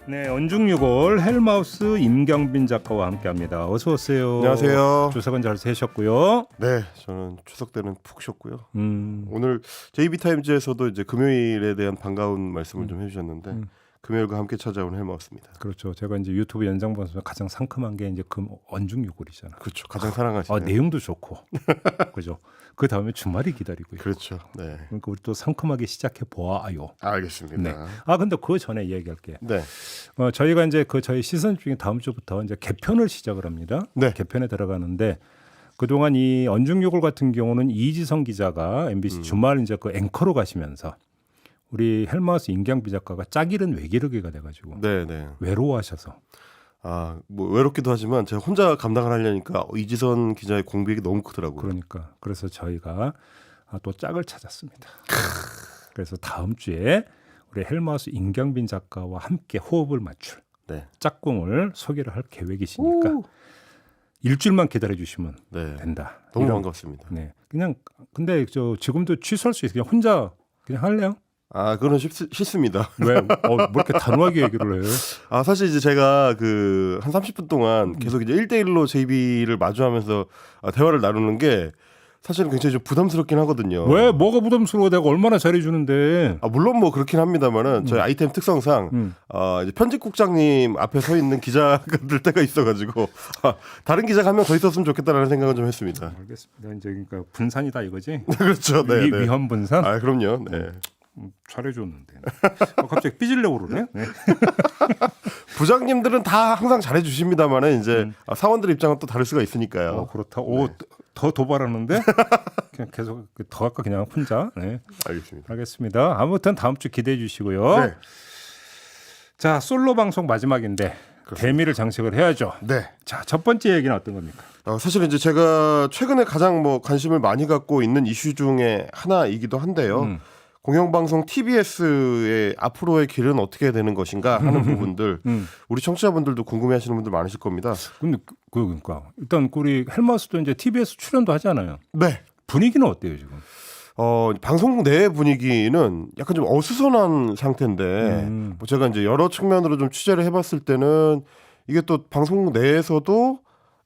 네, 언중유골 헬마우스 임경빈 작가와 함께합니다. 어서 오세요. 안녕하세요. 추석은 잘 세셨고요. 네, 저는 추석 때는 푹 쉬었고요. 음. 오늘 JB타임즈에서도 이제 금요일에 대한 반가운 말씀을 좀 해주셨는데 금요일과 함께 찾아온 헬마우스입니다. 그렇죠. 제가 이제 유튜브 연장 방송에서 가장 상큼한 게 이제 언중유골이잖아요. 그렇죠. 가장 사랑하시는. 내용도 좋고, 그죠. 그 다음에 주말이 기다리고요. 그렇죠. 네. 그러니까 우리 또 상큼하게 시작해 보아요. 알겠습니다. 네. 근데 그 전에 이야기할게요. 네. 저희가 이제 저희 시즌 중에 다음 주부터 이제 개편을 시작을 합니다. 네. 개편에 들어가는데 그동안 이 언중유골 같은 경우는 이지성 기자가 MBC 주말 이제 그 앵커로 가시면서 우리 헬마우스 임경빈 작가가 짝이른 외기르기가 돼가지고 네. 외로워하셔서 뭐 외롭기도 하지만 제가 혼자 감당을 하려니까 이지선 기자의 공백이 너무 크더라고요. 그러니까 그래서 저희가 또 짝을 찾았습니다. 그래서 다음 주에 우리 헬마우스 임경빈 작가와 함께 호흡을 맞출 네. 짝꿍을 소개를 할 계획이시니까 일주일만 기다려 주시면 네. 된다. 너무 반갑습니다. 네, 그냥 근데 지금도 취소할 수 있어요. 그냥 혼자 그냥 할래요? 그건 싫습니다. 왜? 뭐 이렇게 단호하게 얘기를 해요? 사실 이제 제가 한 30분 동안 계속 이제 1대1로 JB를 마주하면서 대화를 나누는 게 사실은 굉장히 좀 부담스럽긴 하거든요. 왜? 뭐가 부담스러워? 내가 얼마나 잘해주는데. 물론 뭐 그렇긴 합니다만은 저희 아이템 특성상 이제 편집국장님 앞에 서 있는 기자들 때가 있어가지고 다른 기자가 한 명 더 있었으면 좋겠다라는 생각은 좀 했습니다. 알겠습니다. 이제 그러니까 분산이다 이거지? 그렇죠. 네. 위험 분산? 그럼요. 네. 잘해줬는데. 갑자기 삐질려고 그러네. 네. 부장님들은 다 항상 잘해주십니다만은 이제 사원들 입장은 또 다를 수가 있으니까요. 그렇다. 네. 더 도발하는데 그냥 계속 더 할까 그냥 혼자. 네. 알겠습니다. 알겠습니다. 아무튼 다음 주 기대해 주시고요. 네. 자, 솔로 방송 마지막인데 대미를 장식을 해야죠. 네. 자, 첫 번째 얘기는 어떤 겁니까? 사실은 이제 제가 최근에 가장 관심을 많이 갖고 있는 이슈 중에 하나이기도 한데요. 공영방송 TBS의 앞으로의 길은 어떻게 되는 것인가 하는 부분들 우리 청취자분들도 궁금해하시는 분들 많으실 겁니다. 근데 그러니까 일단 우리 헬마우스도 이제 TBS 출연도 하잖아요. 네. 분위기는 어때요 지금? 방송국 내 분위기는 약간 좀 어수선한 상태인데 뭐 제가 이제 여러 측면으로 좀 취재를 해봤을 때는 이게 또 방송국 내에서도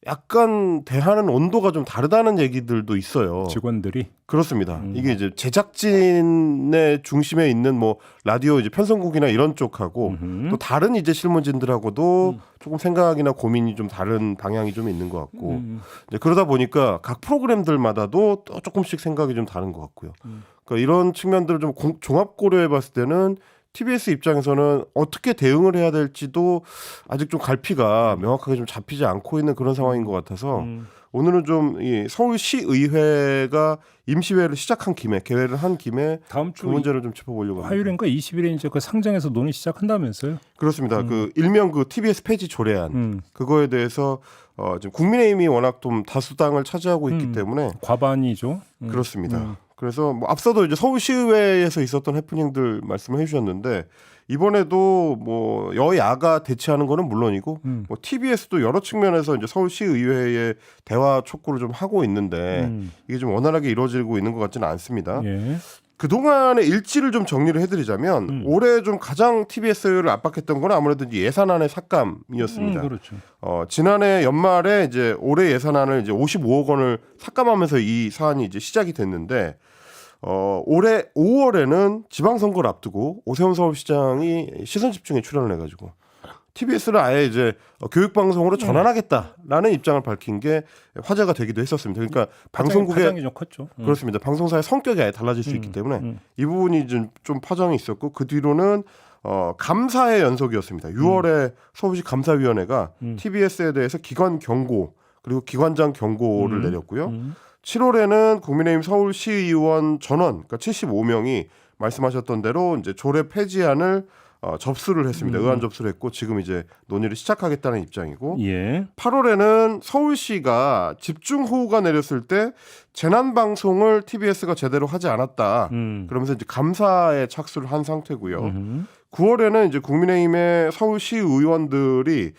약간 대하는 온도가 좀 다르다는 얘기들도 있어요. 직원들이 그렇습니다. 이게 이제 제작진의 중심에 있는 뭐 라디오 이제 편성국이나 이런 쪽하고 또 다른 이제 실무진들하고도 조금 생각이나 고민이 좀 다른 방향이 좀 있는 것 같고 이제 그러다 보니까 각 프로그램들마다도 또 조금씩 생각이 좀 다른 것 같고요. 그러니까 이런 측면들을 좀 종합 고려해봤을 때는 TBS 입장에서는 어떻게 대응을 해야 될지도 아직 좀 갈피가 명확하게 좀 잡히지 않고 있는 그런 상황인 것 같아서 오늘은 좀 이 서울시의회가 임시회를 시작한 김에 개회를 한 김에 다음 주 그 문제를 좀 짚어보려고 합니다. 화요일인가 20일에 이제 그 상정에서 논의 시작한다면서요? 그렇습니다. 일명 TBS 폐지 조례안 그거에 대해서 지금 국민의힘이 워낙 좀 다수당을 차지하고 있기 때문에 과반이죠. 그렇습니다. 그래서 뭐 앞서도 이제 서울시의회에서 있었던 해프닝들 말씀을 해주셨는데 이번에도 뭐 여야가 대치하는 거는 물론이고 뭐 TBS도 여러 측면에서 이제 서울시의회의 대화 촉구를 좀 하고 있는데 이게 좀 원활하게 이루어지고 있는 것 같지는 않습니다. 예. 그동안의 일지를 좀 정리를 해드리자면 올해 좀 가장 TBS를 압박했던 건 아무래도 이제 예산안의 삭감이었습니다. 그렇죠. 지난해 연말에 이제 올해 예산안을 이제 55억 원을 삭감하면서 이 사안이 이제 시작이 됐는데 올해 5월에는 지방선거를 앞두고 오세훈 서울시장이 시선집중에 출연을 해가지고 TBS를 아예 이제 교육방송으로 전환하겠다라는 입장을 밝힌 게 화제가 되기도 했었습니다. 그러니까 방송국의 파장이 좀 컸죠. 그렇습니다. 방송사의 성격이 아예 달라질 수 있기 때문에 이 부분이 좀 파장이 있었고 그 뒤로는 감사의 연속이었습니다. 6월에 서울시 감사위원회가 TBS에 대해서 기관 경고 그리고 기관장 경고를 내렸고요. 7월에는 국민의힘 서울시의원 전원 그러니까 75명이 말씀하셨던 대로 이제 조례 폐지안을 접수를 했습니다. 의안 접수를 했고 지금 이제 논의를 시작하겠다는 입장이고 예. 8월에는 서울시가 집중호우가 내렸을 때 재난방송을 TBS가 제대로 하지 않았다. 그러면서 이제 감사에 착수를 한 상태고요. 9월에는 이제 국민의힘의 서울시 의원들이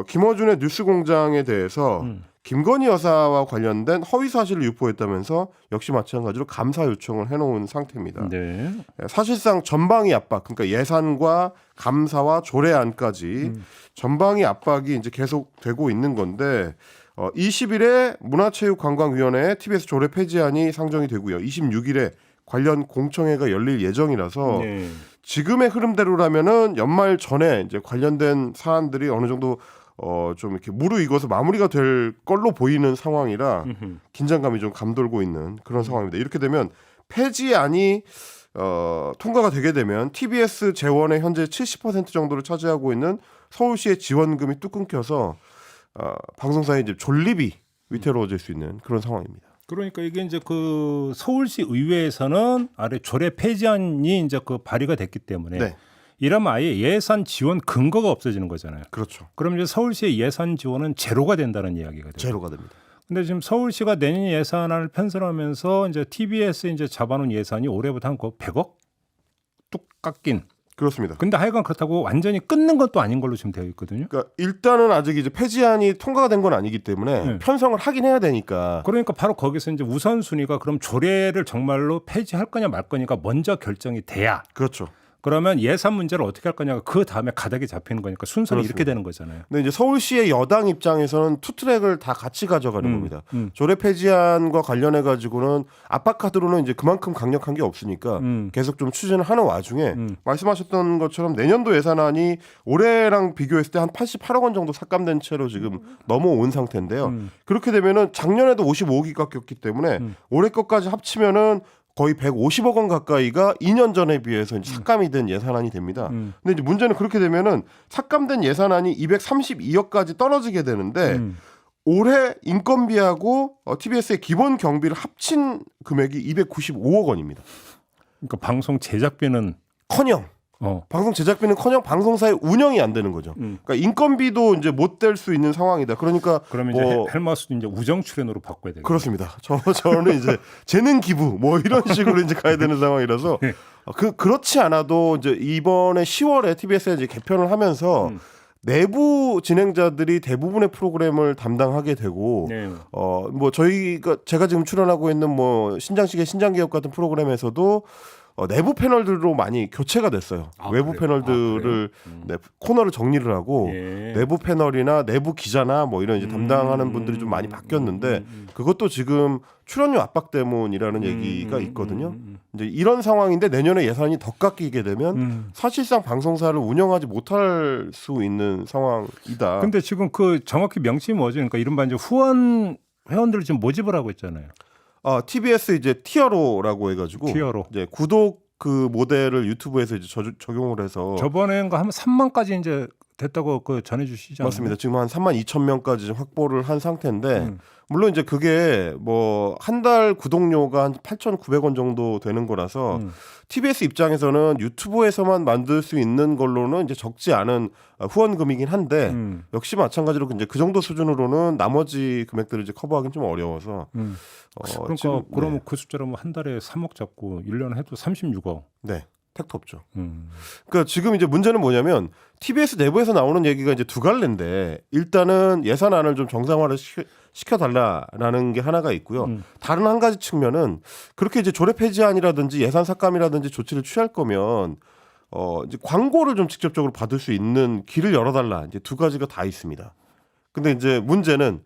김어준의 뉴스공장에 대해서 김건희 여사와 관련된 허위 사실을 유포했다면서 역시 마찬가지로 감사 요청을 해놓은 상태입니다. 네. 사실상 전방위 압박, 그러니까 예산과 감사와 조례안까지 전방위 압박이 이제 계속되고 있는 건데 20일에 문화체육관광위원회에 TBS 조례 폐지안이 상정이 되고요. 26일에 관련 공청회가 열릴 예정이라서 네. 지금의 흐름대로라면은 연말 전에 이제 관련된 사안들이 어느 정도 좀 이렇게 무르익어서 마무리가 될 걸로 보이는 상황이라 긴장감이 좀 감돌고 있는 그런 상황입니다. 이렇게 되면 폐지안이 통과가 되게 되면 TBS 재원의 현재 70% 정도를 차지하고 있는 서울시의 지원금이 뚝 끊겨서 방송사의 이제 존립이 위태로워질 수 있는 그런 상황입니다. 그러니까 이게 이제 그 서울시 의회에서는 아래 조례 폐지안이 이제 그 발의가 됐기 때문에 네, 이러면 아예 예산 지원 근거가 없어지는 거잖아요. 그렇죠. 그럼 이제 서울시의 예산 지원은 제로가 된다는 이야기가 돼요. 제로가 됩니다. 근데 지금 서울시가 내년 예산안을 편성하면서 이제 TBS 이제 잡아놓은 예산이 올해부터 한 100억 뚝 깎인. 그렇습니다. 근데 하여간 그렇다고 완전히 끊는 것도 아닌 걸로 지금 되어 있거든요. 그러니까 일단은 아직 이제 폐지안이 통과가 된 건 아니기 때문에 네. 편성을 하긴 해야 되니까. 그러니까 바로 거기서 이제 우선순위가 그럼 조례를 정말로 폐지할 거냐 말 거냐가 먼저 결정이 돼야 그렇죠. 그러면 예산 문제를 어떻게 할 거냐가 그 다음에 가닥이 잡히는 거니까 순서는 그렇습니다. 이렇게 되는 거잖아요. 근데 이제 서울시의 여당 입장에서는 투 트랙을 다 같이 가져가는 겁니다. 음. 조례 폐지안과 관련해 가지고는 압박 카드로는 이제 그만큼 강력한 게 없으니까 계속 좀 추진을 하는 와중에 말씀하셨던 것처럼 내년도 예산안이 올해랑 비교했을 때 한 88억 원 정도 삭감된 채로 지금 넘어온 상태인데요. 그렇게 되면은 작년에도 55억이 깎였기 때문에 올해 것까지 합치면은 거의 150억 원 가까이가 2년 전에 비해서 이제 삭감이 된 예산안이 됩니다. 근데 이제 문제는 그렇게 되면은 삭감된 예산안이 232억까지 떨어지게 되는데 올해 인건비하고 TBS의 기본 경비를 합친 금액이 295억 원입니다. 그러니까 방송 제작비는 커녕 방송 제작비는커녕 방송사의 운영이 안 되는 거죠. 그러니까 인건비도 이제 못 될 수 있는 상황이다. 그러니까 그러면 이제 헬마우스도 이제 우정 출연으로 바꿔야 되겠죠. 그렇습니다. 저는 이제 재능 기부 뭐 이런 식으로 이제 가야 되는 상황이라서 그렇지 않아도 이제 이번에 10월에 TBS에 이제 개편을 하면서 내부 진행자들이 대부분의 프로그램을 담당하게 되고 네. 뭐 제가 지금 출연하고 있는 뭐 신장식의 신장개혁 같은 프로그램에서도 내부 패널들로 많이 교체가 됐어요. 외부 그래요? 패널들을 코너를 정리를 하고 예. 내부 패널이나 내부 기자나 뭐 이런 이제 담당하는 분들이 좀 많이 바뀌었는데 그것도 지금 출연료 압박 때문이라는 얘기가 있거든요. 이제 이런 상황인데 내년에 예산이 더 깎이게 되면 사실상 방송사를 운영하지 못할 수 있는 상황이다. 근데 지금 그 정확히 명칭이 뭐죠? 그러니까 이른바 이제 후원 회원들을 지금 모집을 하고 있잖아요. TBS 이제 티어로라고 해가지고 티어로. 이제 구독 그 모델을 유튜브에서 이제 적용을 해서 저번에인가 하면 3만까지 이제 됐다고 그 전해주시지 않나요? 맞습니다. 지금 한 3만 2천 명까지 확보를 한 상태인데 물론 이제 그게 뭐 한 달 구독료가 한 8,900원 정도 되는 거라서 TBS 입장에서는 유튜브에서만 만들 수 있는 걸로는 이제 적지 않은 후원금이긴 한데 역시 마찬가지로 이제 그 정도 수준으로는 나머지 금액들을 이제 커버하기는 좀 어려워서 그러니까 지금, 그러면 그 숫자로 한 달에 3억 잡고 1년 해도 36억. 네. 택도 없죠. 그러니까 지금 이제 문제는 뭐냐면 TBS 내부에서 나오는 얘기가 이제 두 갈래인데 일단은 예산안을 좀 정상화를 시켜달라라는 게 하나가 있고요. 다른 한 가지 측면은 그렇게 이제 조례 폐지안이라든지 예산 삭감이라든지 조치를 취할 거면 이제 광고를 좀 직접적으로 받을 수 있는 길을 열어달라. 이제 두 가지가 다 있습니다. 근데 이제 문제는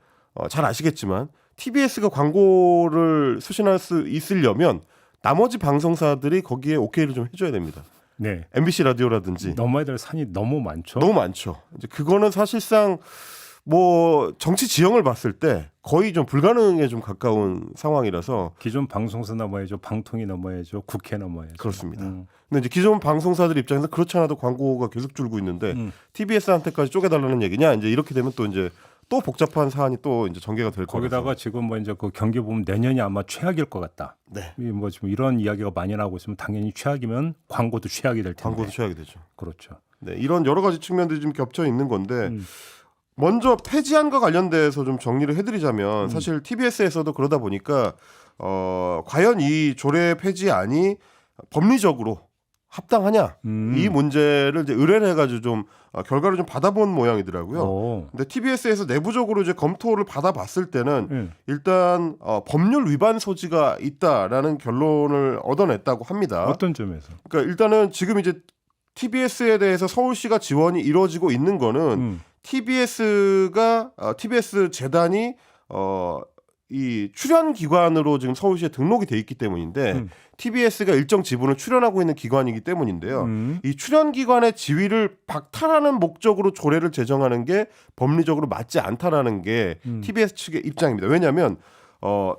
잘 아시겠지만 TBS가 광고를 수신할 수 있으려면 나머지 방송사들이 거기에 오케이를 좀 해줘야 됩니다. 네. MBC 라디오라든지 넘어야 될 산이 너무 많죠. 너무 많죠. 이제 그거는 사실상 뭐 정치 지형을 봤을 때 거의 좀 불가능에 좀 가까운 상황이라서 기존 방송사 넘어야죠, 방통위 넘어야죠, 국회 넘어야죠. 그렇습니다. 근데 이제 기존 방송사들 입장에서 그렇지 않아도 광고가 계속 줄고 있는데 TBS한테까지 쪼개달라는 얘기냐? 이제 이렇게 되면 또 이제 또 복잡한 사안이 또 이제 전개가 될 거라서. 거기다가 지금 뭐 이제 그 경기 보면 내년이 아마 최악일 것 같다. 네. 뭐 지금 이런 이야기가 많이 나오고 있으면 당연히 최악이면 광고도 최악이 될 텐데. 광고도 취하게 되죠. 그렇죠. 네, 이런 여러 가지 측면들이 좀 겹쳐 있는 건데 먼저 폐지안과 관련돼서 좀 정리를 해드리자면 사실 TBS에서도 그러다 보니까 과연 이 조례 폐지안이 법리적으로 합당하냐 이 문제를 이제 의뢰를 해가지고 좀 결과를 좀 받아본 모양이더라고요. 근데 TBS에서 내부적으로 이제 검토를 받아봤을 때는 일단 법률 위반 소지가 있다라는 결론을 얻어냈다고 합니다. 어떤 점에서? 그러니까 일단은 지금 이제 TBS에 대해서 서울시가 지원이 이루어지고 있는 거는 TBS 재단이 이 출연 기관으로 지금 서울시에 등록이 돼 있기 때문인데 TBS가 일정 지분을 출연하고 있는 기관이기 때문인데요. 이 출연 기관의 지위를 박탈하는 목적으로 조례를 제정하는 게 법리적으로 맞지 않다라는 게 TBS 측의 입장입니다. 왜냐하면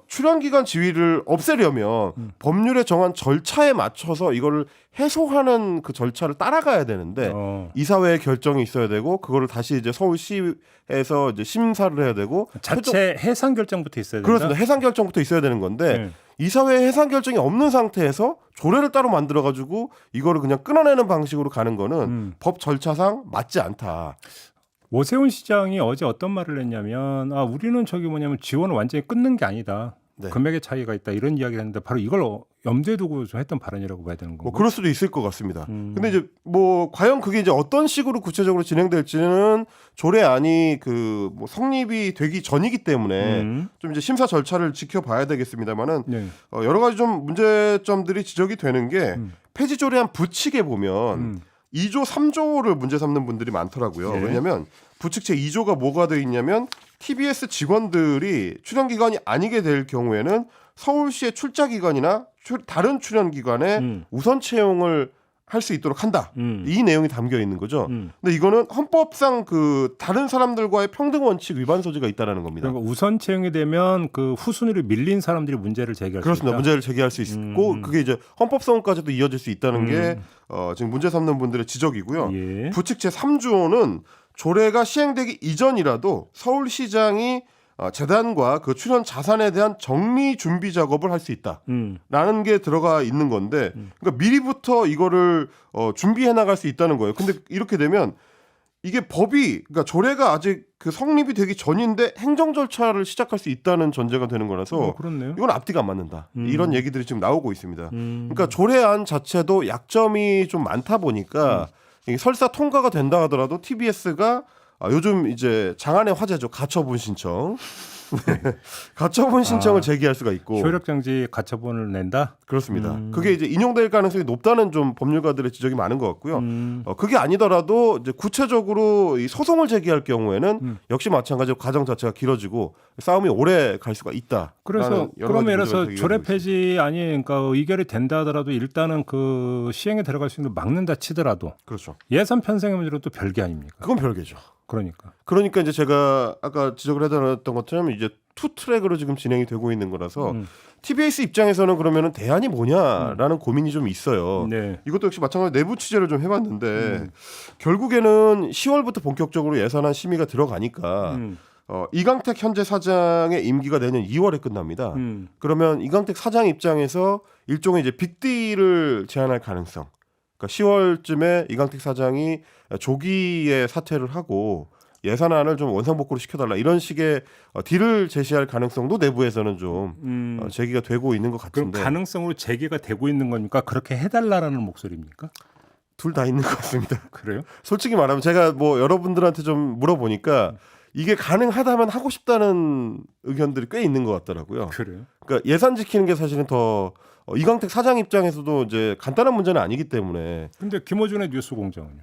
출연 기관 지위를 없애려면 법률에 정한 절차에 맞춰서 이거를 해소하는 그 절차를 따라가야 되는데 이사회의 결정이 있어야 되고 그거를 다시 이제 서울시에서 이제 심사를 해야 되고 자체 해상 결정부터 있어야 된다. 그렇습니다. 해상 결정부터 있어야 되는 건데 이사회에 해상 결정이 없는 상태에서 조례를 따로 만들어 가지고 이거를 그냥 끊어내는 방식으로 가는 거는 법 절차상 맞지 않다. 오세훈 시장이 어제 어떤 말을 했냐면 우리는 저기 뭐냐면 지원을 완전히 끊는 게 아니다. 네. 금액의 차이가 있다 이런 이야기를 했는데 바로 이걸 염두에 두고 좀 했던 발언이라고 봐야 되는 뭐 건가요? 그럴 수도 있을 것 같습니다. 근데 이제 뭐 과연 그게 이제 어떤 식으로 구체적으로 진행될지는 조례안이 그 뭐 성립이 되기 전이기 때문에 좀 이제 심사 절차를 지켜봐야 되겠습니다만은 여러 가지 좀 문제점들이 지적이 되는 게 폐지 조례안 부칙에 보면 2조 3조를 문제 삼는 분들이 많더라고요. 왜냐하면 부칙 제2조가 뭐가 돼 있냐면 TBS 직원들이 출연 기관이 아니게 될 경우에는 서울시의 출자 기관이나 다른 출연 기관에 우선 채용을 할 수 있도록 한다. 이 내용이 담겨 있는 거죠. 근데 이거는 헌법상 그 다른 사람들과의 평등 원칙 위반 소지가 있다라는 겁니다. 그러니까 우선 채용이 되면 그 후순위를 밀린 사람들이 문제를 제기할 수 있다. 문제를 제기할 수 있고 그게 이제 헌법성까지도 이어질 수 있다는 게 지금 문제 삼는 분들의 지적이고요. 예. 부칙 제3조는 조례가 시행되기 이전이라도 서울시장이 재단과 그 출연 자산에 대한 정리 준비 작업을 할 수 있다라는 게 들어가 있는 건데, 그러니까 미리부터 이거를 준비해 나갈 수 있다는 거예요. 근데 이렇게 되면 이게 그러니까 조례가 아직 그 성립이 되기 전인데 행정 절차를 시작할 수 있다는 전제가 되는 거라서 그렇네요. 이건 앞뒤가 안 맞는다. 이런 얘기들이 지금 나오고 있습니다. 그러니까 조례안 자체도 약점이 좀 많다 보니까 이게 설사 통과가 된다 하더라도 TBS가 요즘 이제 장안의 화제죠. 가처분 신청. 가처분 신청을 제기할 수가 있고. 효력정지 가처분을 낸다? 그렇습니다. 그게 이제 인용될 가능성이 높다는 좀 법률가들의 지적이 많은 것 같고요. 그게 아니더라도 이제 구체적으로 이 소송을 제기할 경우에는 역시 마찬가지로 과정 자체가 길어지고 싸움이 오래 갈 수가 있다. 그래서 그러면 예를 들어서 조례 폐지 그러니까 의결이 된다 하더라도 일단은 그 시행에 들어갈 수 있는 막는다 치더라도 그렇죠. 예산 편성의 문제로 또 별개 아닙니까? 그건 별개죠. 그러니까 이제 제가 아까 지적을 해드렸던 것처럼 이제 투 트랙으로 지금 진행이 되고 있는 거라서 TBS 입장에서는 그러면은 대안이 뭐냐라는 고민이 좀 있어요. 네. 이것도 역시 마찬가지로 내부 취재를 좀 해봤는데 결국에는 10월부터 본격적으로 예산안 심의가 들어가니까 이강택 현재 사장의 임기가 내년 2월에 끝납니다. 그러면 이강택 사장 입장에서 일종의 이제 빅딜을 제안할 가능성. 그러니까 10월쯤에 이강택 사장이 조기에 사퇴를 하고 예산안을 좀 원상복구로 시켜달라 이런 식의 딜을 제시할 가능성도 내부에서는 좀 제기가 되고 있는 것 같은데. 그럼 가능성으로 제기가 되고 있는 겁니까? 그렇게 해달라는 목소리입니까? 둘 다 있는 것 같습니다. 그래요? 솔직히 말하면 제가 뭐 여러분들한테 좀 물어보니까 이게 가능하다면 하고 싶다는 의견들이 꽤 있는 것 같더라고요. 그래요? 그러니까 예산 지키는 게 사실은 더 이강택 사장 입장에서도 이제 간단한 문제는 아니기 때문에. 근데 김어준의 뉴스공장은요?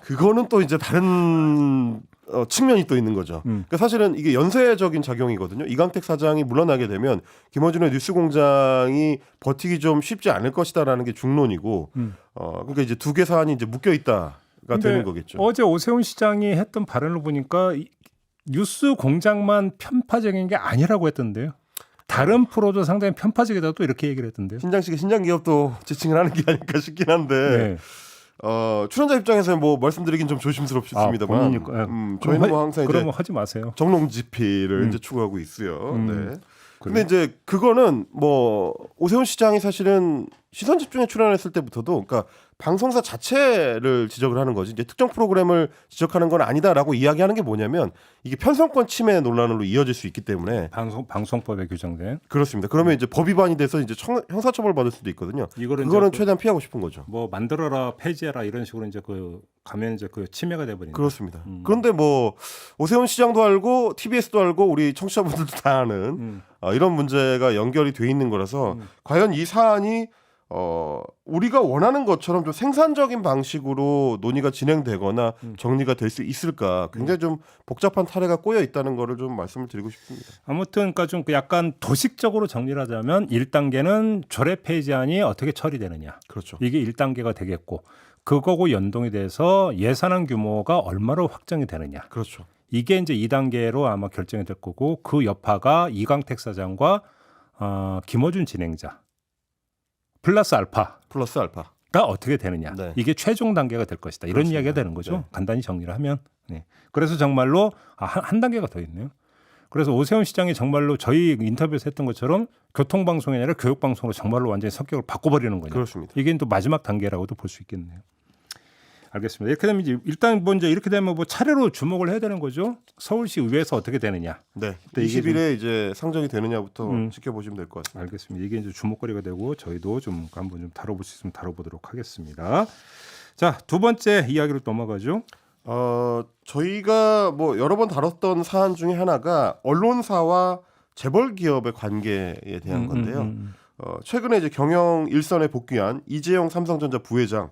그거는 또 이제 다른 측면이 또 있는 거죠. 그러니까 사실은 이게 연쇄적인 작용이거든요. 이강택 사장이 물러나게 되면 김어준의 뉴스공장이 버티기 좀 쉽지 않을 것이다라는 게 중론이고, 그러니까 이제 두 개 사안이 이제 묶여 있다가 되는 거겠죠. 어제 오세훈 시장이 했던 발언을 보니까 뉴스공장만 편파적인 게 아니라고 했던데요. 다른 프로도 상당히 편파적이다 또 이렇게 얘기를 했던데요. 신장식의 신장기업도 지칭을 하는 게 아닐까 싶긴 한데. 출연자 입장에서는 뭐 말씀드리긴 좀 조심스럽습니다만 저희는 뭐 항상 그러면 하지 마세요. 정농지피를 이제 추구하고 있어요. 네. 근데 이제 그거는 뭐 오세훈 시장이 사실은 시선 집중에 출연했을 때부터도 그러니까 방송사 자체를 지적을 하는 거지. 이제 특정 프로그램을 지적하는 건 아니다라고 이야기하는 게 뭐냐면 이게 편성권 침해 논란으로 이어질 수 있기 때문에 방송법에 규정된 그렇습니다. 그러면 이제 법 위반이 돼서 이제 형사처벌 받을 수도 있거든요. 이거는 그거는 최대한 피하고 싶은 거죠. 뭐 만들어라 폐지해라 이런 식으로 이제 그 가면 이제 그 침해가 돼버린다. 그렇습니다. 그런데 뭐 오세훈 시장도 알고 TBS도 알고 우리 청취자분들도 다 아는 이런 문제가 연결이 돼 있는 거라서 과연 이 사안이 우리가 원하는 것처럼 좀 생산적인 방식으로 논의가 진행되거나 정리가 될 수 있을까 굉장히 좀 복잡한 타래가 꼬여 있다는 거를 좀 말씀을 드리고 싶습니다. 아무튼 그러니까 좀 약간 도식적으로 정리를 하자면 1단계는 조례 폐지안이 어떻게 처리되느냐. 그렇죠. 이게 1단계가 되겠고 그거고 연동이 돼서 예산안 규모가 얼마로 확정이 되느냐. 그렇죠. 이게 이제 2단계로 아마 결정이 될 거고 그 여파가 이광택 사장과 김어준 진행자 플러스 알파가 어떻게 되느냐. 네. 이게 최종 단계가 될 것이다. 이런 그렇습니다. 이야기가 되는 거죠. 네. 간단히 정리를 하면. 네. 그래서 정말로 한 단계가 더 있네요. 그래서 오세훈 시장이 정말로 저희 인터뷰에서 했던 것처럼 교통방송이 아니라 교육방송으로 정말로 완전히 성격을 바꿔버리는 거냐. 그렇습니다. 이게 또 마지막 단계라고도 볼 수 있겠네요. 알겠습니다. 이렇게 되면 이제 일단 먼저 이렇게 되면 뭐 차례로 주목을 해야 되는 거죠. 서울시 의회에서 어떻게 되느냐. 네. 근데 이게 20일에 이제 상정이 되느냐부터 지켜보시면 될 것 같습니다. 알겠습니다. 이게 이제 주목거리가 되고 저희도 좀 한번 좀 다뤄볼 수 있으면 다뤄보도록 하겠습니다. 자, 두 번째 이야기로 넘어가죠. 저희가 뭐 여러 번 다뤘던 사안 중에 하나가 언론사와 재벌 기업의 관계에 대한 건데요. 최근에 이제 경영 일선에 복귀한 이재용 삼성전자 부회장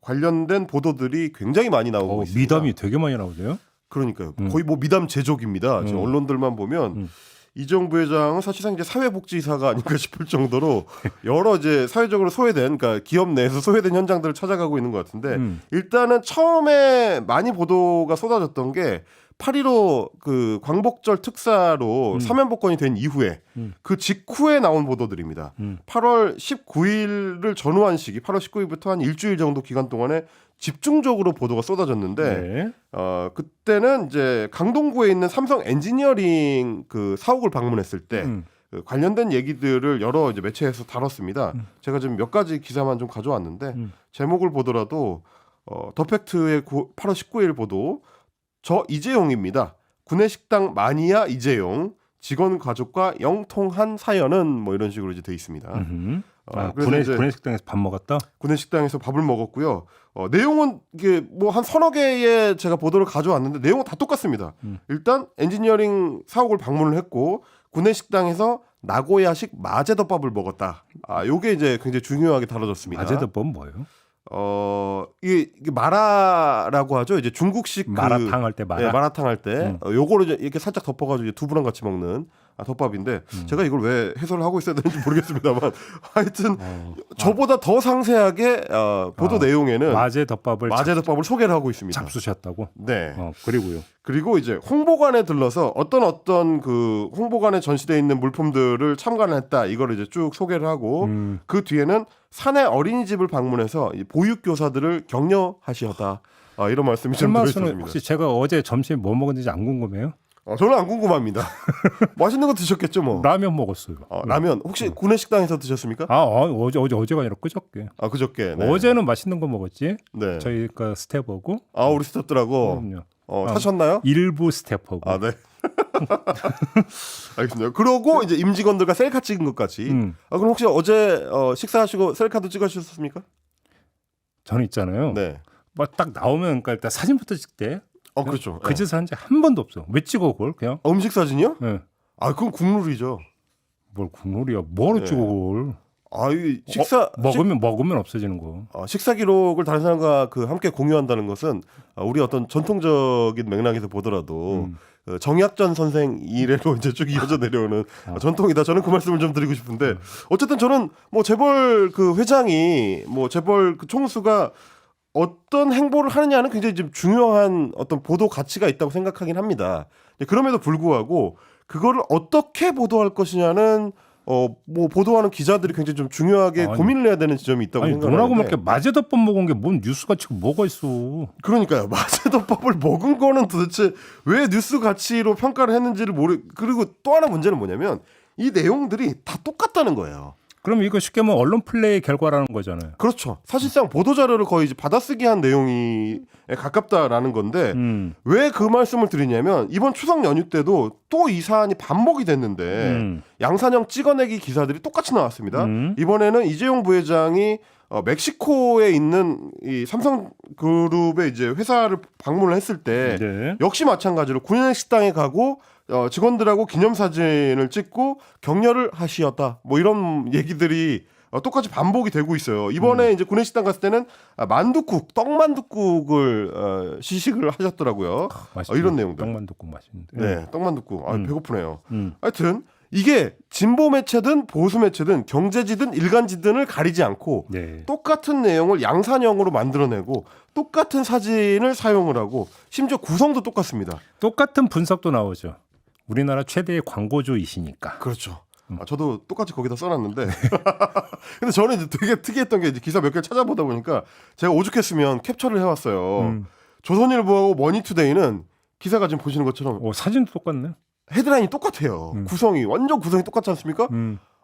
관련된 보도들이 굉장히 많이 나오고 있습니다. 미담이 되게 많이 나오네요. 그러니까요. 거의 뭐 미담 제조기입니다. 지금 언론들만 보면 이재용 부회장은 사실상 이제 사회복지사가 아닌가 싶을 정도로 여러 이제 사회적으로 소외된, 그러니까 기업 내에서 소외된 현장들을 찾아가고 있는 것 같은데 일단은 처음에 많이 보도가 쏟아졌던 게 8.15 그 광복절 특사로 사면 복권이 된 이후에 그 직후에 나온 보도들입니다. 8월 19일을 전후한 시기, 8월 19일부터 한 일주일 정도 기간 동안에 집중적으로 보도가 쏟아졌는데 네. 그때는 이제 강동구에 있는 삼성 엔지니어링 그 사옥을 방문했을 때 그 관련된 얘기들을 여러 이제 매체에서 다뤘습니다. 제가 지금 몇 가지 기사만 좀 가져왔는데 제목을 보더라도 더 팩트의 8월 19일 보도 저 이재용입니다. 구내식당 마니아 이재용 직원 가족과 영통한 사연은 뭐 이런 식으로 이제 돼 있습니다. 구내식당에서 밥 먹었다? 구내식당에서 밥을 먹었고요. 내용은 이게 뭐 한 서너 개의 제가 보도를 가져왔는데 내용은 다 똑같습니다. 일단 엔지니어링 사옥을 방문을 했고 구내식당에서 나고야식 마제덮밥을 먹었다. 요게 이제 굉장히 중요하게 다뤄졌습니다. 마제덮밥은 뭐예요? 이게 마라라고 하죠. 이제 중국식 마라탕 할 때 마라. 네, 마라탕 할 때 요거를 이제 이렇게 살짝 덮어가지고 두부랑 같이 먹는 덮밥인데 제가 이걸 왜 해설을 하고 있어야 되는지 모르겠습니다만 하여튼 저보다 더 상세하게 보도 내용에는 마제덮밥을 소개를 하고 있습니다. 잡수셨다고? 네. 그리고요. 그리고 이제 홍보관에 들러서 어떤 그 홍보관에 전시되어 있는 물품들을 참관했다. 이걸 이제 쭉 소개를 하고 그 뒤에는 사내 어린이집을 방문해서 보육교사들을 격려하시었다. 이런 말씀이 좀 들어있습니다. 혹시 제가 어제 점심 뭐 먹었는지 안 궁금해요? 저는 안 궁금합니다. 맛있는 거 드셨겠죠, 뭐. 라면 먹었어요. 라면 혹시 구내식당에서 드셨습니까? 어제가 아니라 그저께. 그저께. 네. 어제는 맛있는 거 먹었지. 네. 저희가 스텝하고. 우리 스텝들하고. 그럼요. 사셨나요? 일부 스텝하고. 네. 알겠습니다. 그러고 이제 임직원들과 셀카 찍은 것까지. 그럼 혹시 어제 식사하시고 셀카도 찍으셨습니까? 저는 있잖아요. 네. 막 딱 나오면 그러니까 일단 사진부터 찍대. 그렇죠. 그 짓을 한 지 한 번도 없어. 왜 찍어 그걸 그냥? 음식 사진이요? 네. 그건 국룰이죠. 뭘 국룰이야? 뭐로 찍어 그걸? 이 식사 먹으면 없어지는 거. 식사 기록을 다른 사람과 함께 공유한다는 것은 우리 어떤 전통적인 맥락에서 보더라도 정약전 선생 이래로 이제 쭉 이어져 내려오는 전통이다. 저는 그 말씀을 좀 드리고 싶은데 어쨌든 저는 뭐 재벌 그 회장이 뭐 재벌 그 총수가 어떤 행보를 하느냐는 굉장히 좀 중요한 어떤 보도 가치가 있다고 생각하긴 합니다. 그럼에도 불구하고 그거를 어떻게 보도할 것이냐는 뭐 보도하는 기자들이 굉장히 좀 중요하게 고민을 해야 되는 지점이 있다고 생각하는데. 뭐라고 막 이렇게 마제덮밥 먹은 게 뭔 뉴스 가치가 뭐가 있어? 그러니까요. 마제덮밥을 먹은 거는 도대체 왜 뉴스 가치로 평가를 했는지를 그리고 또 하나 문제는 뭐냐면 이 내용들이 다 똑같다는 거예요. 그럼 이거 쉽게 말하면 언론 플레이 결과라는 거잖아요. 그렇죠. 사실상 보도 자료를 거의 이제 받아쓰기한 내용이 가깝다라는 건데 왜 그 말씀을 드리냐면 이번 추석 연휴 때도 또 이 사안이 반복이 됐는데 양산형 찍어내기 기사들이 똑같이 나왔습니다. 이번에는 이재용 부회장이 멕시코에 있는 이 삼성그룹의 이제 회사를 방문을 했을 때 네. 역시 마찬가지로 구내식 식당에 가고 직원들하고 기념사진을 찍고 격려를 하시었다. 뭐 이런 얘기들이 똑같이 반복이 되고 있어요. 이번에 이제 구내식당 갔을 때는 만둣국, 떡만둣국을 시식을 하셨더라고요. 이런 내용들. 떡만둣국 맛있는데. 네, 떡만둣국. 배고프네요. 하여튼 이게 진보 매체든 보수 매체든 경제지든 일간지든을 가리지 않고 네. 똑같은 내용을 양산형으로 만들어내고 똑같은 사진을 사용을 하고 심지어 구성도 똑같습니다. 똑같은 분석도 나오죠. 우리나라 최대의 광고주이시니까. 그렇죠. 저도 똑같이 거기다 써놨는데 근데 저는 이제 되게 특이했던 게 이제 기사 몇 개를 찾아보다 보니까 제가 오죽했으면 캡처를 해왔어요. 조선일보하고 머니투데이는 기사가 지금 보시는 것처럼 사진도 똑같네. 헤드라인이 똑같아요. 구성이 완전 구성이 똑같지 않습니까?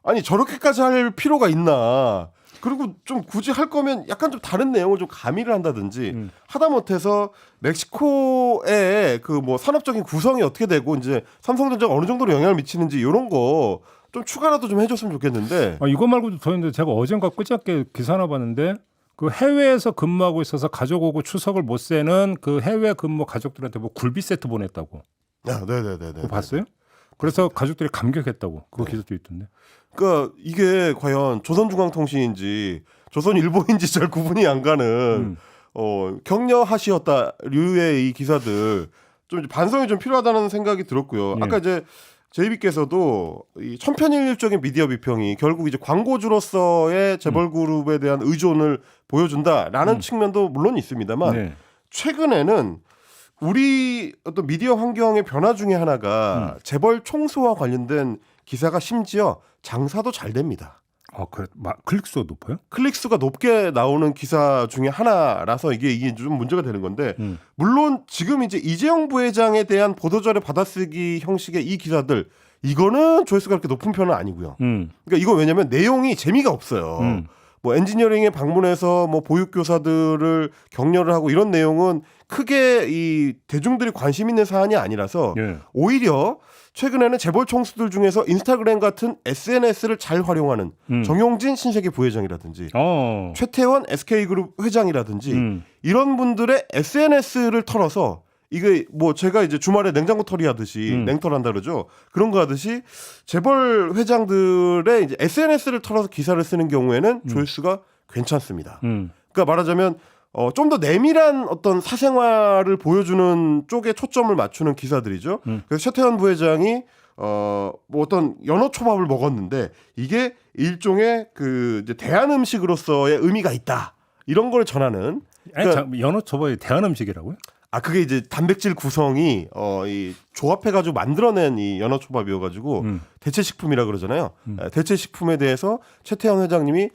아니 저렇게까지 할 필요가 있나? 그리고 좀 굳이 할 거면 약간 좀 다른 내용을 좀 가미를 한다든지 하다못해서 멕시코의 그 뭐 산업적인 구성이 어떻게 되고 이제 삼성전자가 어느 정도로 영향을 미치는지 이런 거 좀 추가라도 좀 해줬으면 좋겠는데. 이거 말고도 더 있는데 제가 어젠가 끄적게 기사 하나 봤는데 그 해외에서 근무하고 있어서 가족 오고 추석을 못 새는 그 해외 근무 가족들한테 뭐 굴비 세트 보냈다고. 네네네. 그거 봤어요? 그래서 가족들이 감격했다고. 그거 기사도 있던데. 그러니까 이게 과연 조선중앙통신인지 조선일보인지 잘 구분이 안 가는 격려하시었다 류의 이 기사들 좀 이제 반성이 좀 필요하다는 생각이 들었고요. 아까 이제 JB께서도 이 천편일률적인 미디어 비평이 결국 이제 광고주로서의 재벌그룹에 대한 의존을 보여준다라는 측면도 물론 있습니다만 최근에는 우리 어떤 미디어 환경의 변화 중에 하나가 재벌 총수와 관련된 기사가 심지어 장사도 잘 됩니다. 그래. 클릭수가 높아요? 클릭수가 높게 나오는 기사 중에 하나라서 이게 좀 문제가 되는 건데 물론 지금 이제 이재용 부회장에 대한 보도자료 받아쓰기 형식의 이 기사들 이거는 조회수가 그렇게 높은 편은 아니고요. 그러니까 이거 왜냐면 내용이 재미가 없어요. 뭐 엔지니어링에 방문해서 뭐 보육교사들을 격려를 하고 이런 내용은 크게 이 대중들이 관심 있는 사안이 아니라서 오히려 최근에는 재벌 총수들 중에서 인스타그램 같은 SNS를 잘 활용하는 정용진 신세계 부회장이라든지 최태원 SK그룹 회장이라든지 이런 분들의 SNS를 털어서 이게 뭐 제가 이제 주말에 냉장고 털이 하듯이 냉털한다 그러죠. 그런 거 하듯이 재벌 회장들의 이제 SNS를 털어서 기사를 쓰는 경우에는 조회수가 괜찮습니다. 그러니까 말하자면 좀 더 내밀한 어떤 사생활을 보여주는 쪽에 초점을 맞추는 기사들이죠. 그래서 최태원 부회장이 뭐 어떤 연어 초밥을 먹었는데 이게 일종의 그 이제 대한 음식으로서의 의미가 있다. 이런 걸 전하는. 그러니까, 연어 초밥이 대한 음식이라고요? 그게 이제 단백질 구성이 이 조합해가지고 만들어낸 이 연어 초밥이어가지고 대체 식품이라 그러잖아요. 대체 식품에 대해서 최태원 회장님이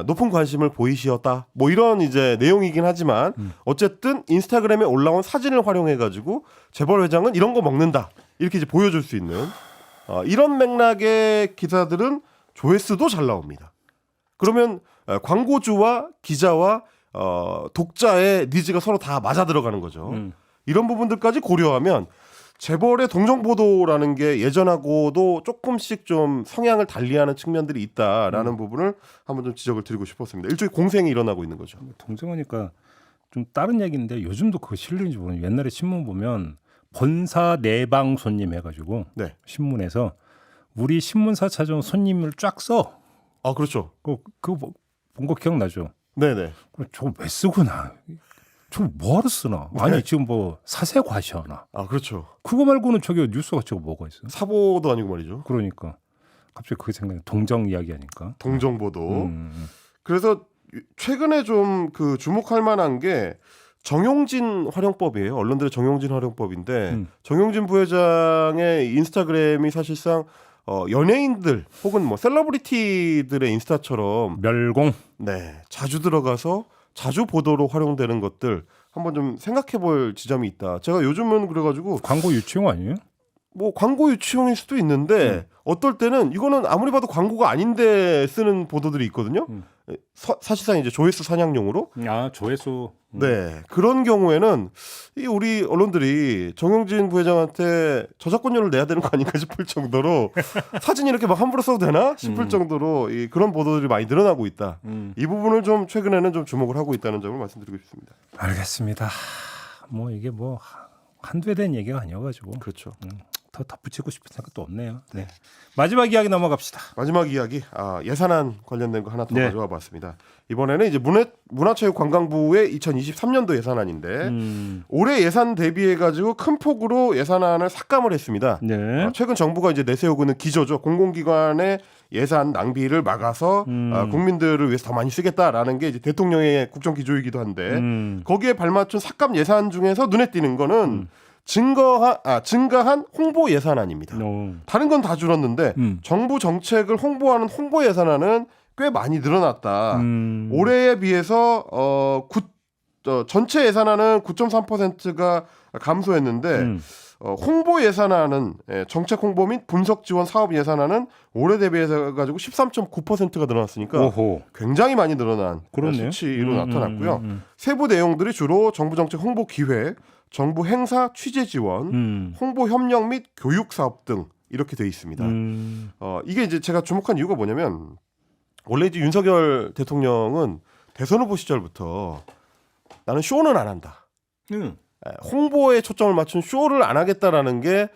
높은 관심을 보이시었다. 뭐 이런 이제 내용이긴 하지만 어쨌든 인스타그램에 올라온 사진을 활용해가지고 재벌 회장은 이런 거 먹는다. 이렇게 이제 보여줄 수 있는 이런 맥락의 기사들은 조회수도 잘 나옵니다. 그러면 광고주와 기자와 독자의 니즈가 서로 다 맞아 들어가는 거죠. 이런 부분들까지 고려하면 재벌의 동정 보도라는 게 예전하고도 조금씩 좀 성향을 달리하는 측면들이 있다라는 부분을 한번 좀 지적을 드리고 싶었습니다. 일종의 공생이 일어나고 있는 거죠. 동정하니까 좀 다른 얘기인데 요즘도 그거 실리는지 모르겠는데 옛날에 신문 보면 본사 내방 손님 해가지고 신문에서 우리 신문사 찾아온 손님을 쫙 써. 그렇죠. 그거 본 거 기억나죠? 네네. 저거 왜 쓰구나. 저거 뭐하러 쓰나? 아니 지금 뭐 사세 과시하나? 그렇죠. 그거 말고는 저기 뉴스 가치가 뭐가 있어요? 사보도 아니고 말이죠. 그러니까 갑자기 그게 생각나. 동정 이야기하니까. 동정 보도. 그래서 최근에 좀 그 주목할 만한 게 정용진 활용법이에요. 언론들의 정용진 활용법인데 정용진 부회장의 인스타그램이 사실상 연예인들 혹은 뭐 셀러브리티들의 인스타처럼 멸공. 자주 들어가서 자주 보도로 활용되는 것들 한번 좀 생각해볼 지점이 있다. 제가 요즘은 그래가지고 광고 유치용 아니에요? 뭐 광고 유치용일 수도 있는데 어떨 때는 이거는 아무리 봐도 광고가 아닌데 쓰는 보도들이 있거든요. 사실상 이제 조회수 사냥용으로. 조회수. 네, 그런 경우에는 이 우리 언론들이 정영진 부회장한테 저작권료를 내야 되는 거 아닌가 싶을 정도로 사진 이렇게 막 함부로 써도 되나 싶을 정도로 그런 보도들이 많이 늘어나고 있다. 이 부분을 좀 최근에는 좀 주목을 하고 있다는 점을 말씀드리고 싶습니다. 알겠습니다. 뭐 이게 뭐 한두 해 된 얘기가 아니어가지고 그렇죠. 더 덧붙이고 싶은 생각도 없네요. 네. 마지막 이야기 넘어갑시다. 마지막 이야기 예산안 관련된 거 하나 더 네. 가져와 봤습니다. 이번에는 이제 문화체육관광부의 2023년도 예산안인데 올해 예산 대비해 가지고 큰 폭으로 예산안을 삭감을 했습니다. 네. 최근 정부가 이제 내세우고 있는 기조죠. 공공기관의 예산 낭비를 막아서 국민들을 위해서 더 많이 쓰겠다라는 게 이제 대통령의 국정기조이기도 한데 거기에 발맞춘 삭감 예산 중에서 눈에 띄는 거는 증가한 홍보 예산안입니다. 다른 건 다 줄었는데 정부 정책을 홍보하는 홍보 예산안은 꽤 많이 늘어났다. 올해에 비해서 전체 예산안은 9.3%가 감소했는데 홍보 예산안은 정책 홍보 및 분석 지원 사업 예산안은 올해 대비해서 가지고 13.9%가 늘어났으니까 오호. 굉장히 많이 늘어난 그렇네요. 수치로 나타났고요. 세부 내용들이 주로 정부 정책 홍보 기획, 정부 행사 취재 지원, 홍보 협력 및 교육 사업 등 이렇게 돼 있습니다. 이게 이제 제가 주목한 이유가 뭐냐면 원래 이제 윤석열 대통령은 대선 후보 시절부터 나는 쇼는 안 한다. 홍보에 초점을 맞춘 쇼를 안 하겠다라는 게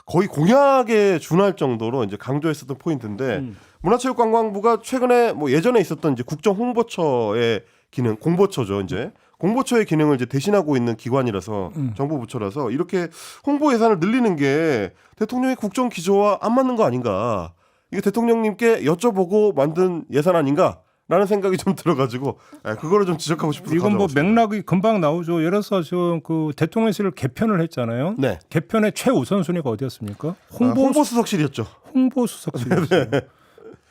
거의 공약에 준할 정도로 이제 강조했었던 포인트인데 문화체육관광부가 최근에 뭐 예전에 있었던 이제 국정홍보처의 기능, 공보처죠. 이제 공보처의 기능을 이제 대신하고 있는 기관이라서 정부 부처라서 이렇게 홍보 예산을 늘리는 게 대통령의 국정 기조와 안 맞는 거 아닌가? 이게 대통령님께 여쭤보고 만든 예산 아닌가? 라는 생각이 좀 들어가지고 그거를 좀 지적하고 싶어서 이건 뭐 가져왔습니다. 맥락이 금방 나오죠. 예를 들어서 지금 그 대통령실을 개편을 했잖아요. 네. 개편의 최우선 순위가 어디였습니까? 홍보수석실이었죠. 홍보수석실이었어요.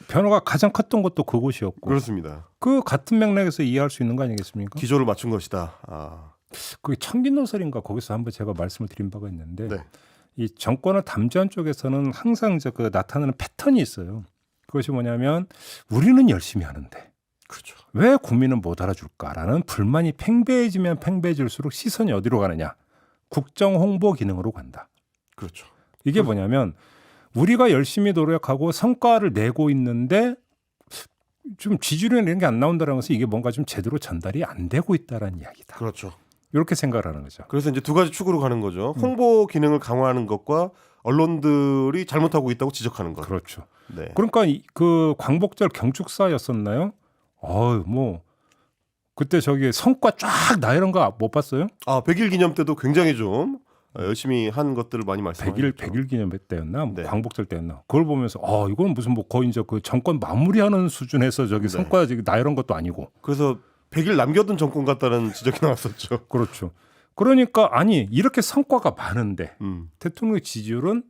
변화가 가장 컸던 것도 그곳이었고. 그렇습니다. 그 같은 맥락에서 이해할 수 있는 거 아니겠습니까? 기조를 맞춘 것이다. 그게 청기노설인가 거기서 한번 제가 말씀을 드린 바가 있는데 네. 이 정권을 담지한 쪽에서는 항상 이제 그 나타나는 패턴이 있어요. 그것이 뭐냐면 우리는 열심히 하는데 그렇죠. 왜 국민은 못 알아줄까라는 불만이 팽배해지면 팽배해질수록 시선이 어디로 가느냐? 국정 홍보 기능으로 간다. 그렇죠. 이게 뭐냐면 우리가 열심히 노력하고 성과를 내고 있는데 좀 지지율이나 이런 게 안 나온다는 것은 이게 뭔가 좀 제대로 전달이 안 되고 있다라는 이야기다. 그렇죠. 이렇게 생각을 하는 거죠. 그래서 이제 두 가지 축으로 가는 거죠. 홍보 기능을 강화하는 것과 언론들이 잘못하고 있다고 지적하는 것. 그렇죠. 네. 그러니까 그 광복절 경축사였었나요? 뭐 그때 저기 성과 쫙 나 이런 거 못 봤어요? 100일 기념 때도 굉장히 좀 열심히 한 것들을 많이 말씀하셨죠. 100일 기념 때였나? 네. 광복절 때였나? 그걸 보면서 이건 무슨 뭐 거의 이제 그 정권 마무리하는 수준에서 저기 네. 성과 저기 나 이런 것도 아니고. 그래서 100일 남겨둔 정권 같다는 지적이 나왔었죠. 그렇죠. 그러니까 이렇게 성과가 많은데 대통령의 지지율은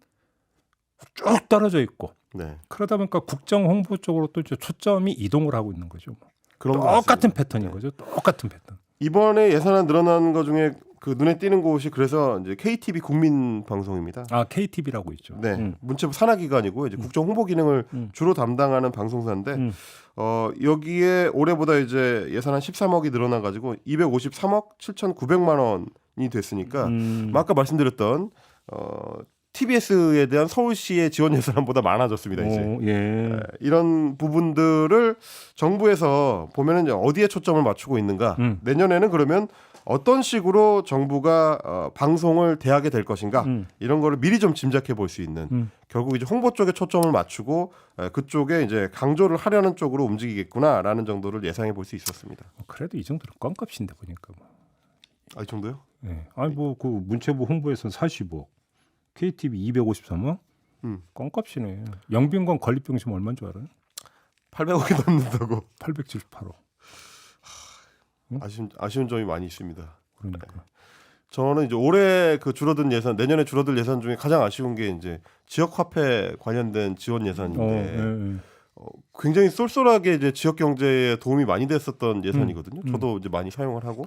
쭉 떨어져 있고 네. 그러다 보니까 국정 홍보 쪽으로 또 이제 초점이 이동을 하고 있는 거죠. 그런 것 똑같은 같습니다. 패턴인 거죠. 똑같은 패턴. 이번에 예산안 늘어난 것 중에 그 눈에 띄는 곳이 그래서 이제 KTV 국민 방송입니다. KTV라고 있죠. 네, 문체부 산하기관이고 이제 국정 홍보 기능을 주로 담당하는 방송사인데 여기에 올해보다 이제 예산안 13억이 늘어나 가지고 253억 7,900만 원이 됐으니까 아까 말씀드렸던 TBS에 대한 서울시의 지원 예산보다 많아졌습니다. 이제 예. 이런 부분들을 정부에서 보면은 이제 어디에 초점을 맞추고 있는가. 내년에는 그러면 어떤 식으로 정부가 방송을 대하게 될 것인가 이런 거를 미리 좀 짐작해 볼 수 있는 결국 이제 홍보 쪽에 초점을 맞추고 그쪽에 이제 강조를 하려는 쪽으로 움직이겠구나라는 정도를 예상해 볼 수 있었습니다. 그래도 이 정도는 껌값인데 보니까. 이 정도요? 네. 그 문체부 홍보에서는 45억, KTV 253억, 껌값이네. 영빈관 건립병심 얼마인 줄 알아요? 800억이 넘는다고. 878억. 아쉬운 점이 많이 있습니다. 그러니까. 저는 이제 올해 그 줄어든 예산, 내년에 줄어들 예산 중에 가장 아쉬운 게 이제 지역 화폐 관련된 지원 예산인데 굉장히 쏠쏠하게 이제 지역 경제에 도움이 많이 됐었던 예산이거든요. 저도 이제 많이 사용을 하고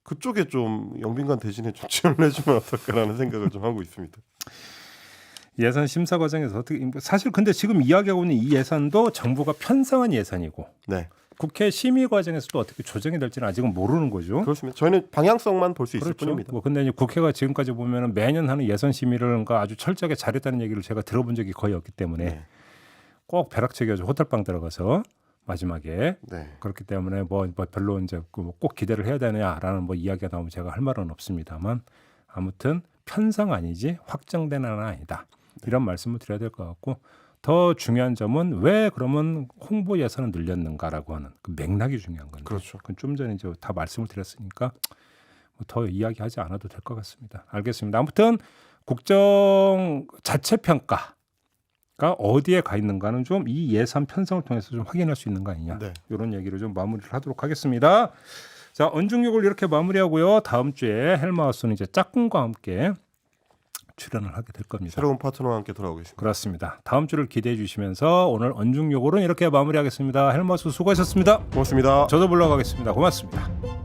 그쪽에 좀 영빈관 대신에 좀 지원을 해주면 어떨까라는 생각을 좀 하고 있습니다. 예산 심사 과정에서 어떻게 사실 근데 지금 이야기하고 있는 이 예산도 정부가 편성한 예산이고 네. 국회 심의 과정에서도 어떻게 조정이 될지는 아직은 모르는 거죠. 그렇습니다. 저희는 방향성만 볼 수 있을 그렇죠. 뿐입니다. 뭐 근데 이제 국회가 지금까지 보면은 매년 하는 예산 심의를 그러니까 아주 철저하게 잘했다는 얘기를 제가 들어본 적이 거의 없기 때문에 네. 꼭 벼락치기해서 호텔방 들어가서 마지막에 네. 그렇기 때문에 뭐 별로 이제 꼭 기대를 해야 되느냐라는 뭐 이야기가 나오면 제가 할 말은 없습니다만 아무튼 편성 아니지 확정된 안은 아니다. 이런 말씀을 드려야 될 것 같고 더 중요한 점은 왜 그러면 홍보 예산을 늘렸는가라고 하는 그 맥락이 중요한 건데 그렇죠. 그건 좀 전에 이제 다 말씀을 드렸으니까 뭐더 이야기하지 않아도 될 것 같습니다. 알겠습니다. 아무튼 국정 자체 평가가 어디에 가 있는가는 좀 이 예산 편성을 통해서 좀 확인할 수 있는 거 아니냐. 네. 이런 얘기를 좀 마무리를 하도록 하겠습니다. 자, 언중욕을 이렇게 마무리하고요. 다음 주에 헬마우스는 이제 짝꿍과 함께 출연을 하게 될 겁니다. 새로운 파트너와 함께 돌아오겠습니다. 그렇습니다. 다음 주를 기대해 주시면서 오늘 언중욕으로는 이렇게 마무리하겠습니다. 헬마우스 수고하셨습니다. 고맙습니다. 저도 물러가겠습니다. 고맙습니다.